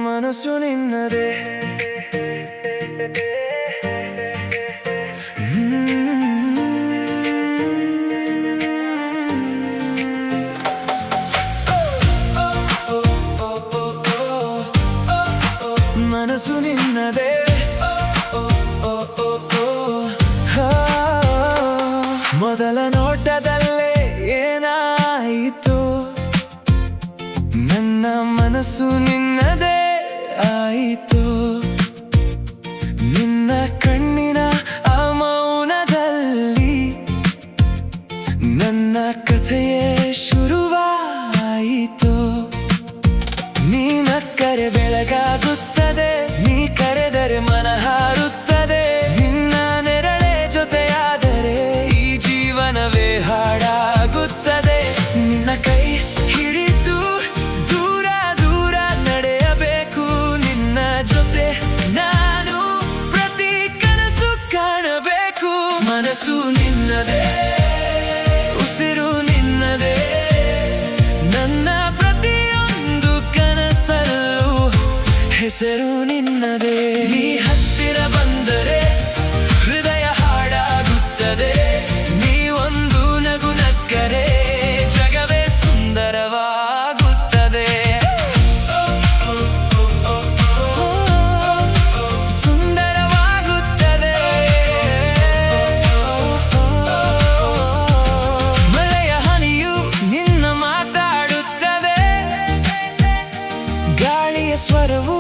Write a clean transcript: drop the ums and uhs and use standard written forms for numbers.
ಮನಸ್ಸು ನಿನ್ನದೇ. ಮನಸ್ಸು ನಿನ್ನದೇ. ಮೊದಲ ನೋಟದಲ್ಲೇ ಏನಾಯಿತು, ನನ್ನ ಮನಸ್ಸು ನಿನ್ನದೇ ಆಯಿತು. ನಿನ್ನ ಕಣ್ಣಿನ ಆ ಮೌನದಲ್ಲಿ ನನ್ನ ಕಥೆಯೇ ಶುರುವಾಯಿತು. ನೀ ನಕ್ಕರೆ ಬೆಳಗಾಗುತ್ತದೆ, ನೀ ಕರೆದರೆ ಮನ ಹಾರುತ್ತದೆ. ನಿನ್ನ ನೆರಳೆ ಜೊತೆಯಾದರೆ ಈ ಜೀವನವೇ ಹಾಡಾಗುತ್ತದೆ. ನಿನ್ನ ಕೈ ಹಿಡಿದು ದೂರ ದೂರ ನಡೆಯಬೇಕು, ನಿನ್ನ ಜೊತೆ ನಾನು ಪ್ರತಿ ಕನಸು ಕಾಣಬೇಕು. ಮನಸ್ಸು ನಿನ್ನದೇ, ಉಸಿರು ನಿನ್ನದೇ, ನನ್ನ ಪ್ರತಿಯೊಂದು ಕನಸಲ್ಲೂ ಹೆಸರು ನಿನ್ನದೇ. ನೀ ಹತ್ತಿರ ಬಂದರೆ ಹೃದಯ ಹಾಡಾಗುತ್ತದೆ. ನೀ ಒಂದು ನಗು ನಕ್ಕರೆ ಜಗವೇ ಸುಂದರವಾಗುತ್ತದೆ. ಸುಂದರವಾಗುತ್ತದೆ. ಮಳೆಯ ಹನಿಯು ನಿನ್ನ ಮಾತಾಡುತ್ತದೆ, ಗಾಳಿಯ ಸ್ವರವು